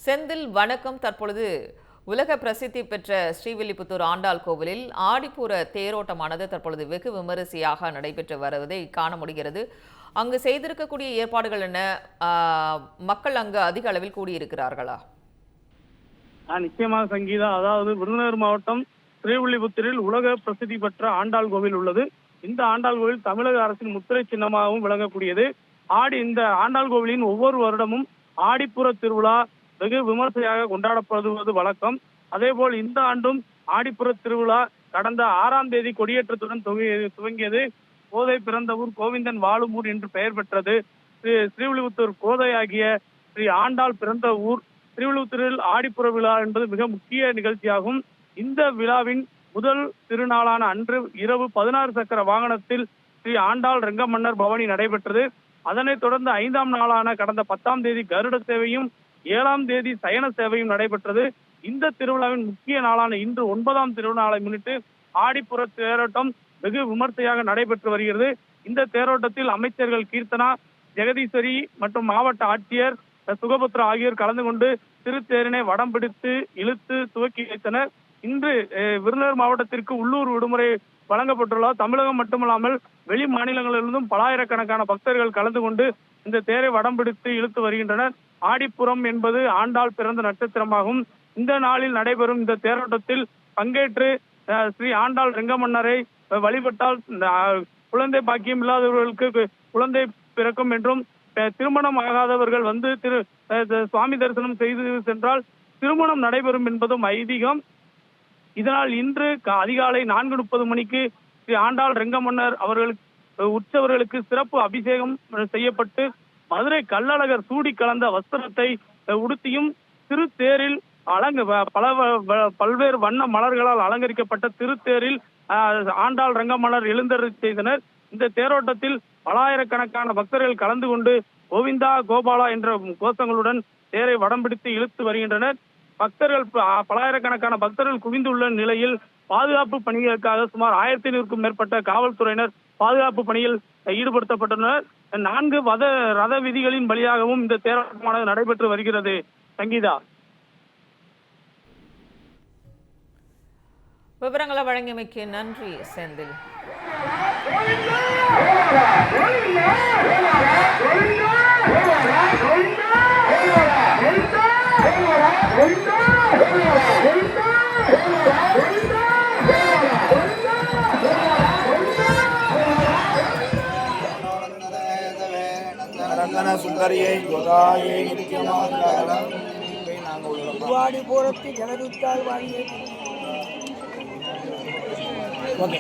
செந்தில் வணக்கம். தற்பொழுது உலக பிரசித்தி பெற்ற ஸ்ரீவில்லிபுத்தூர் ஆண்டாள் கோவிலில் ஆடிப்பூர தேரோட்டமானது தற்பொழுது வெகு விமரிசையாக நடைபெற்று வருவதை காண முடிகிறது. அங்கு செய்திருக்கக்கூடிய ஏற்பாடுகள் என்ன? மக்கள் அங்கு அதிக அளவில் கூடியிருக்கிறார்களா? நிச்சயமாக சங்கீதா. அதாவது விருதுநகர் மாவட்டம் ஸ்ரீவில்லிபுத்தூரில் உலக பிரசித்தி பெற்ற ஆண்டாள் கோவில் உள்ளது. இந்த ஆண்டாள் கோவில் தமிழக அரசின் முத்திரை சின்னமாகவும் விளங்கக்கூடியது. இந்த ஆண்டாள் கோவிலின் ஒவ்வொரு வருடமும் ஆடிப்புற திருவிழா வெகு விமர்சையாக கொண்டாடப்படுவது வழக்கம். அதேபோல் இந்த ஆண்டும் ஆடிப்புற திருவிழா கடந்த 6ஆம் தேதி கொடியேற்றத்துடன் துவங்கியது. கோதை பிறந்த ஊர் கோவிந்தன் வாழும் ஊர் என்று பெயர் பெற்றது. ஸ்ரீவில்லிபுத்தூர் கோதை ஆகிய ஸ்ரீ ஆண்டாள் பிறந்த ஊர். ஸ்ரீவில்லிபுத்தூரில் ஆடிப்புற விழா என்பது மிக முக்கிய நிகழ்ச்சியாகும். இந்த விழாவின் முதல் திருநாளான அன்று இரவு 16 சக்கர வாகனத்தில் ஸ்ரீ ஆண்டாள் ரெங்கமன்னர் பவனி நடைபெற்றது. அதனைத் தொடர்ந்து 5ஆம் நாளான கடந்த 10ஆம் தேதி கருட சேவையும் 7ஆம் தேதி சயன சேவையும் நடைபெற்றது. இந்த திருவிழாவின் முக்கிய நாளான இன்று 9ஆம் திருநாளை முன்னிட்டு ஆடிப்புற தேரோட்டம் வெகு விமர்சையாக நடைபெற்று வருகிறது. இந்த தேரோட்டத்தில் அமைச்சர்கள் கீர்த்தனா, ஜெகதீஸ்வரி மற்றும் மாவட்ட ஆட்சியர் சுகபத்ரா ஆகியோர் கலந்து கொண்டு திருத்தேரினை வடம் பிடித்து இழுத்து துவக்கி வைத்தனர். இன்று விருதுநகர் மாவட்டத்திற்கு உள்ளூர் விடுமுறை வழங்கப்பட்டுள்ளதால் தமிழகம் மட்டுமல்லாமல் வெளி மாநிலங்களிலிருந்தும் பலாயிரக்கணக்கான பக்தர்கள் கலந்து கொண்டு இந்த தேரை வடம் பிடித்து இழுத்து வருகின்றனர். ஆடிப்புறம் என்பது ஆண்டாள் பிறந்த நட்சத்திரமாகும். இந்த நாளில் நடைபெறும் இந்த தேரோட்டத்தில் பங்கேற்று ஸ்ரீ ஆண்டாள் ரெங்கமன்னரை வழிபட்டால் குழந்தை பாக்கியம் இல்லாதவர்களுக்கு குழந்தை பிறக்கும் என்றும், திருமணம் ஆகாதவர்கள் வந்து சுவாமி தரிசனம் செய்து சென்றால் திருமணம் நடைபெறும் என்பதும் ஐதீகம். இதனால் இன்று அதிகாலை 4:30 மணிக்கு ஸ்ரீ ஆண்டாள் ரெங்கமன்னர் உற்சவர்களுக்கு சிறப்பு அபிஷேகம் செய்யப்பட்டு மதுரை கள்ளழகர் சூடி கலந்த வஸ்திரத்தை உடுத்தியும் திருத்தேரில் பல்வேறு வண்ண மலர்களால் அலங்கரிக்கப்பட்ட திருத்தேரில் ஆண்டாள் ரெங்கமன்னர் எழுந்தருளி செய்தனர். இந்த தேரோட்டத்தில் பலாயிரக்கணக்கான பக்தர்கள் கலந்து கொண்டு கோவிந்தா கோபாலா என்ற கோஷங்களுடன் தேரை வடம் பிடித்து இழுத்து வருகின்றனர். பலாயிரக்கணக்கான பக்தர்கள் குவிந்துள்ள நிலையில் பாதுகாப்பு பணிகளுக்காக சுமார் 1500க்கும் மேற்பட்ட காவல்துறையினர் பாதுகாப்பு பணியில் ஈடுபடுத்தப்பட்டுள்ளனர். 4 ரத விதிகளின் வழியாகவும் இந்த தேரோட்டமானது நடைபெற்று வருகிறது. சங்கீதா, விவரங்களை வழங்கியமைக்கு நன்றி செந்தில். சுந்தரியை கோதாயை வாடி போறத்து ஜனதுத்தால் வாடியே. ஓகே.